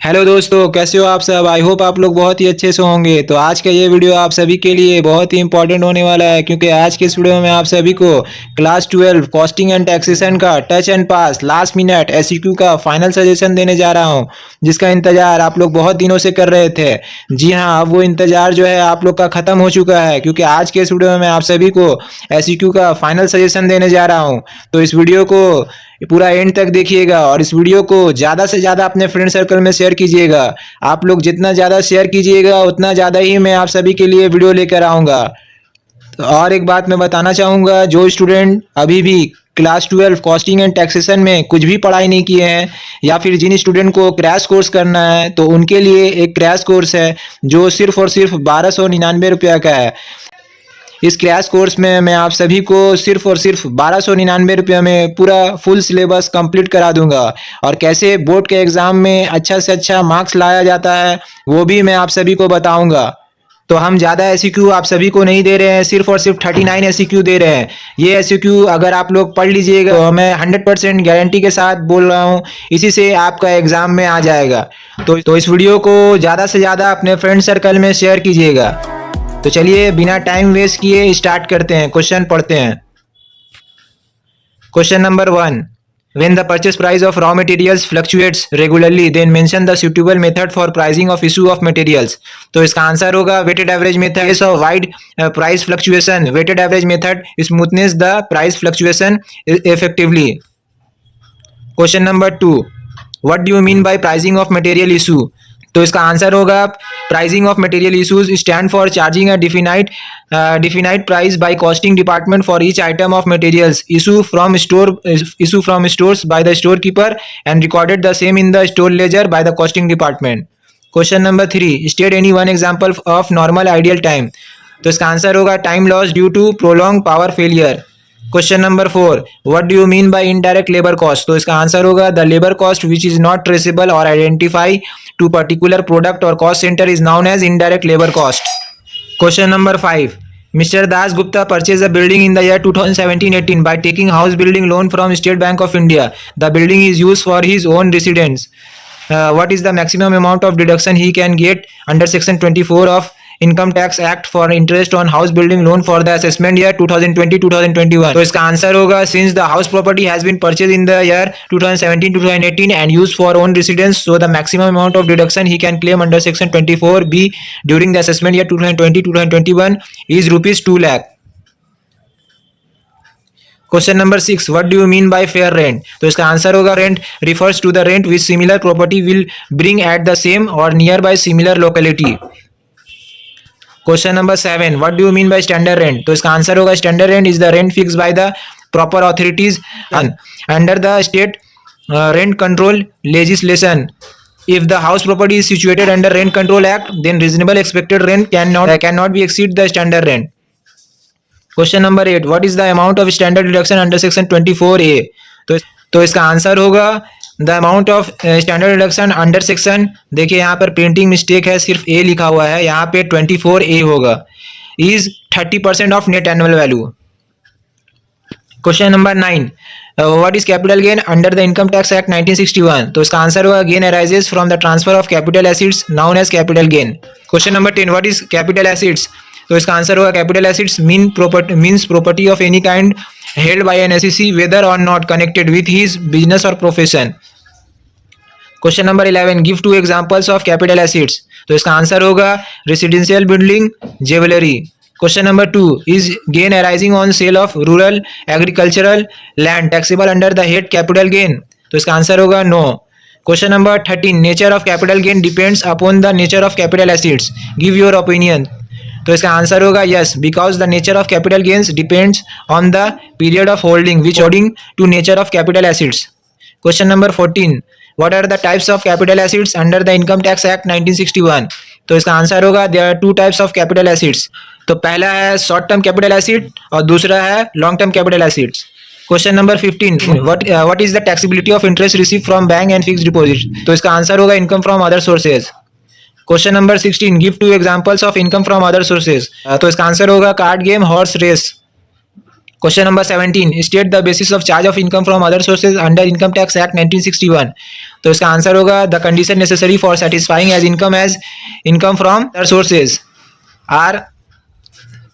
Hello दोस्तों, कैसे हो आप सब। आई होप आप लोग बहुत ही अच्छे से होंगे। तो आज का ये वीडियो आप सभी के लिए बहुत ही इंपॉर्टेंट होने वाला है, क्योंकि आज के इस वीडियो में आप सभी को क्लास 12 कॉस्टिंग एंड टैक्सेशन का touch and pass last minute SEQ का फाइनल सजेशन देने जा रहा हूं, जिसका इंतजार आप लोग बहुत दिनों से कर रहे थे। जी हाँ, अब वो इंतजार जो है आप लोग का खत्म हो चुका है, क्योंकि आज के इस वीडियो में मैं आप सभी को एसईक्यू का फाइनल सजेशन देने जा रहा हूँ। तो इस वीडियो को पूरा एंड तक देखिएगा और इस वीडियो को ज़्यादा से ज़्यादा अपने फ्रेंड सर्कल में शेयर कीजिएगा। आप लोग जितना ज़्यादा शेयर कीजिएगा उतना ज़्यादा ही मैं आप सभी के लिए वीडियो लेकर आऊँगा। तो और एक बात मैं बताना चाहूँगा, जो स्टूडेंट अभी भी क्लास 12 कॉस्टिंग एंड टैक्सेशन में कुछ भी पढ़ाई नहीं किए हैं, या फिर जिन स्टूडेंट को क्रैश कोर्स करना है, तो उनके लिए एक क्रैश कोर्स है जो सिर्फ और सिर्फ 1299 रुपया का है। इस क्रैश कोर्स में मैं आप सभी को सिर्फ और सिर्फ 1299 रुपये में पूरा फुल सिलेबस कंप्लीट करा दूंगा, और कैसे बोर्ड के एग्ज़ाम में अच्छा से अच्छा मार्क्स लाया जाता है वो भी मैं आप सभी को बताऊंगा। तो हम ज़्यादा एसईक्यू आप सभी को नहीं दे रहे हैं, सिर्फ और सिर्फ 39 एसईक्यू दे रहे हैं। ये एसईक्यू अगर आप लोग पढ़ लीजिएगा तो मैं 100% गारंटी के साथ बोल रहा हूँ, इसी से आपका एग्ज़ाम में आ जाएगा। तो इस वीडियो को ज़्यादा से ज़्यादा अपने फ्रेंड सर्कल में शेयर कीजिएगा। तो चलिए बिना टाइम वेस्ट किए स्टार्ट करते हैं, क्वेश्चन पढ़ते हैं। Question number 1, when the purchase price of raw materials fluctuates regularly, then mention the suitable method for pricing of issue of materials। तो इसका आंसर होगा weighted average method. Case of wide price fluctuation, weighted average method smoothness the price fluctuation effectively. Question number 2, what do you mean by pricing of material issue. तो इसका answer होगा pricing of material issues stand for charging a definite price by costing department for each item of materials issue from stores by the store keeper and recorded the same in the store ledger by the costing department. Question number 3, state any one example of normal ideal time. तो इसका answer होगा time loss due to prolong power failure. Question number 4, what do you mean by indirect labour cost. तो इसका answer होगा the labour cost which is not traceable और identify to particular product और cost centre is known as indirect labour cost. Question number 5, mister Das Gupta purchase a building in the year 2017-18 by taking house building loan from State Bank of India. The building is used for his own residence. What is the maximum amount of deduction he can get under Section 24 of Income Tax Act for interest on house building loan for the assessment year 2020-2021? तो इसका answer होगा since the house property has been purchased in the year 2017-2018 and used for own residence, so the maximum amount of deduction he can claim under Section 24B during the assessment year 2020-2021 is rupees 2 lakh. Question number 6, what do you mean by fair rent. तो इसका answer होगा rent refers to the rent which similar property will bring at the same or near by similar locality. Question number 7, what do you mean by standard rent. तो इसका answer होगा standard rent is the rent fix by the proper authorities under the state rent control legislation. If the house property is situated under Rent Control Act, then reasonable expected rent cannot be exceed the standard rent. Question number 8, what is the amount of standard deduction under section 24A। तो इसका answer होगा the amount of standard deduction under section, देखिए यहाँ पर printing mistake है, सिर्फ ए लिखा हुआ है, यहाँ पे 24A होगा, is 30% of net annual value. Question number 9, what is capital gain under the income tax act 1961। तो इसका आंसर होगा gain arises from the transfer of capital assets known as capital gain. Question number 10, what is capital assets. तो इसका answer होगा capital assets means property of any kind held by an assessee whether or not connected with his business or profession. Question number 11, give 2 examples of capital assets. तो इसका answer होगा residential building, jewellery. Question number 2, is gain arising on sale of rural agricultural land taxable under the head capital gain. तो इसका answer होगा no. Question number 13, nature of capital gain depends upon the nature of capital assets, give your opinion. तो इसका answer होगा yes, because the nature of capital gains depends on the period of holding which according to nature of capital assets. Question number 14, what are the types of capital assets under the income tax act 1961। तो इसका answer होगा there are 2 types of capital assets. तो पहला है short term capital acid और दूसरा है long term capital assets. Question number 15, what is the taxability of interest receive from bank and fixed deposit. तो इसका आंसर होगा income from other sources. Question number 16, give 2 examples of income from other sources. तो इसका answer होगा card game, horse race. Question number 17. State the basis of charge of income from other sources under Income Tax Act 1961. तो इसका answer होगा the condition necessary for satisfying as income from other sources are,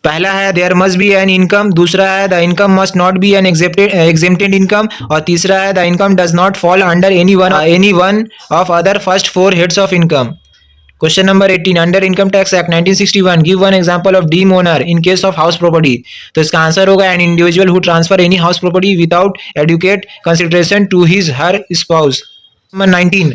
पहला है there must be an income, दूसरा है the income must not be an exempted income, और तीसरा है the income does not fall under any one of other first four heads of income. Question number 18. Under Income Tax Act 1961, give one example of deem owner in case of house property. तो इसका answer होगा an individual who transfer any house property without adequate consideration to his her spouse. Number 19.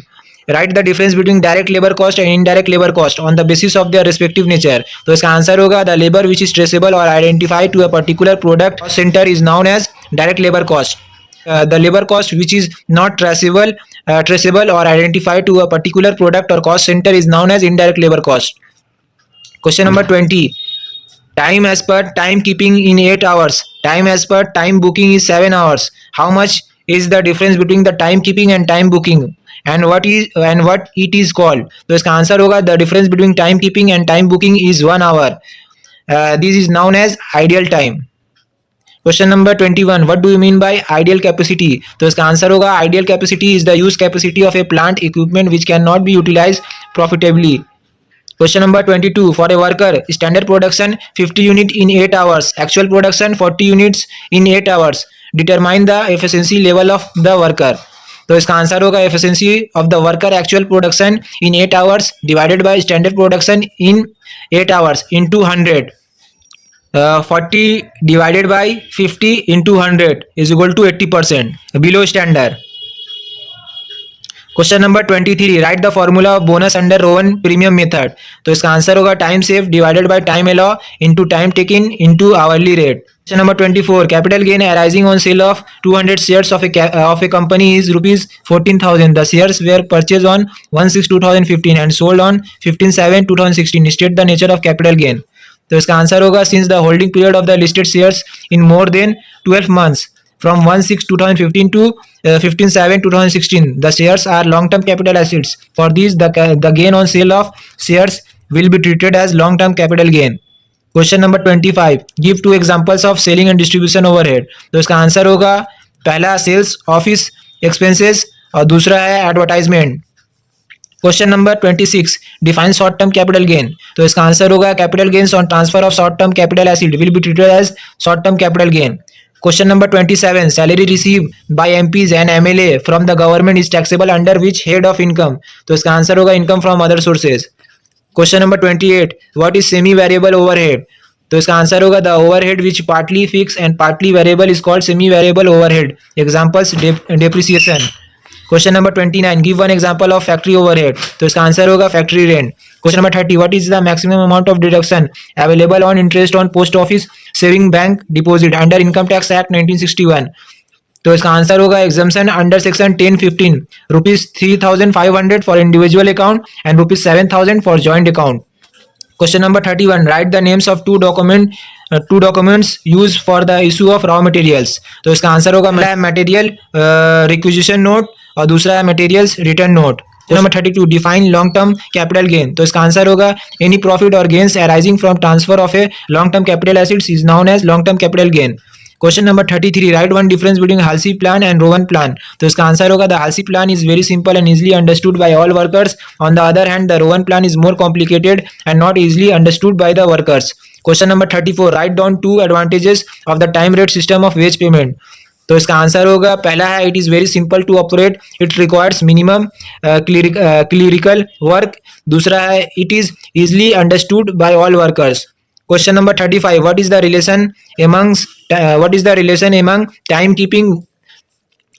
Write the difference between direct labor cost and indirect labor cost on the basis of their respective nature. तो इसका answer होगा the labor which is traceable or identified to a particular product cost center is known as direct labor cost. The labor cost which is not traceable or identified to a particular product or cost center is known as indirect labor cost. Question number 20. Time as per time keeping in 8 hours. Time as per time booking is 7 hours. How much is the difference between the time keeping and time booking? And what it is called? तो इसका answer होगा the difference between time keeping and time booking is 1 hour. This is known as ideal time. Question number 21. What do you mean by ideal capacity? तो इसका answer होगा ideal capacity is the use capacity of a plant equipment which cannot be utilized profitably. Question number 22. For a worker, standard production 50 unit in 8 hours, actual production 40 units in 8 hours. Determine the efficiency level of the worker. तो इसका answer होगा efficiency of the worker actual production in 8 hours divided by standard production in 8 hours into 100. 40 divided by 50 into 100 is equal to 80%, below standard. Question number 23. Write the formula of bonus under Rowan premium method. तो इसका answer होगा time saved divided by time allow into time taken into hourly rate. Question number 24. Capital gain arising on sale of 200 shares of a company is rupees 14,000. The shares were purchased on 1/6/2015 and sold on 15/7/2016. State the nature of capital gain. तो इसका answer होगा since the holding period of the listed shares in more than 12 months from 1/6/2015 to 15/7/2016, the shares are long-term capital assets. For these, the gain on sale of shares will be treated as long-term capital gain. Question number 25. Give two examples of selling and distribution overhead. तो इसका answer होगा पहला sales office expenses और दूसरा है advertisement. Question number 26. Define short term capital gain. तो इसका answer होगा capital gains on transfer of short term capital asset will be treated as short term capital gain. Question number 27. Salary received by MPs and MLA from the government is taxable under which head of income? तो इसका answer होगा income from other sources. Question number 28. What is semi variable overhead? तो इसका answer होगा the overhead which partly fixed and partly variable is called semi variable overhead. Examples depreciation. Question number 29. Give one example of factory overhead. तो इसका answer होगा factory rent. Question number 30. What is the maximum amount of deduction available on interest on post office saving bank deposit under Income Tax Act 1961? तो इसका answer होगा exemption under section 1015 rupees 3,500 for individual account and rupees 7,000 for joint account. Question number 31. Write the names of two documents used for the issue of raw materials. तो इसका answer होगा material requisition note और दूसरा है materials return note. Number 32. Define long term capital gain. तो इसका answer होगा any profit और gains arising from transfer of a long term capital assets is known as long term capital gain. Question number 33. Write one difference between Halsey plan and Rowan plan. तो इसका answer होगा the Halsey plan is very simple and easily understood by all workers. On the other hand the Rowan plan is more complicated and not easily understood by the workers. Question number 34. Write down two advantages of the time rate system of wage payment. तो इसका answer होगा पहला है it is very simple to operate, it requires minimum clerical work. दूसरा है it is easily understood by all workers. Question number 35. What is the relation among time keeping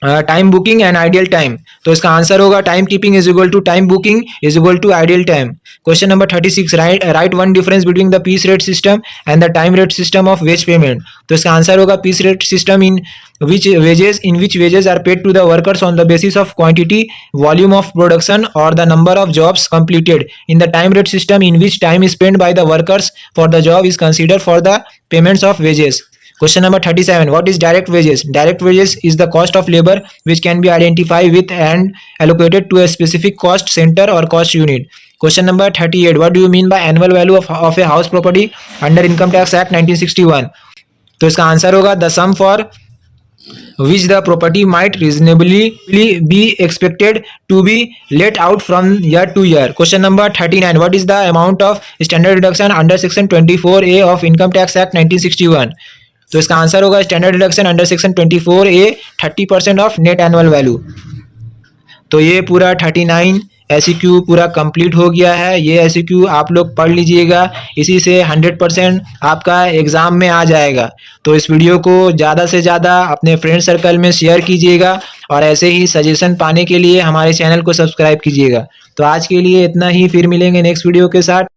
time booking and ideal time. तो इसका answer होगा time keeping is equal to time booking is equal to ideal time. Question number 36. Write one difference between the piece rate system and the time rate system of wage payment. तो इसका answer होगा piece rate system in which wages are paid to the workers on the basis of quantity, volume of production or the number of jobs completed. In the time rate system, in which time is spent by the workers for the job is considered for the payments of wages. Question number 37. What is direct wages? Direct wages is the cost of labor which can be identified with and allocated to a specific cost center or cost unit. Question number 38. What do you mean by annual value of a house property under Income Tax Act 1961? तो इसका answer होगा the sum for which the property might reasonably be expected to be let out from year to year. Question number 39. What is the amount of standard deduction under section 24A of Income Tax Act 1961? तो इसका answer होगा standard deduction under section 24A 30% of net annual value. तो ये पूरा 39 एसईक्यू पूरा complete हो गया है। ये एसईक्यू आप लोग पढ़ लीजिएगा, इसी से 100% आपका एग्ज़ाम में आ जाएगा। तो इस वीडियो को ज़्यादा से ज़्यादा अपने फ्रेंड सर्कल में शेयर कीजिएगा और ऐसे ही सजेशन पाने के लिए हमारे चैनल को सब्सक्राइब कीजिएगा। तो आज के लिए इतना ही, फिर मिलेंगे नेक्स्ट वीडियो के साथ।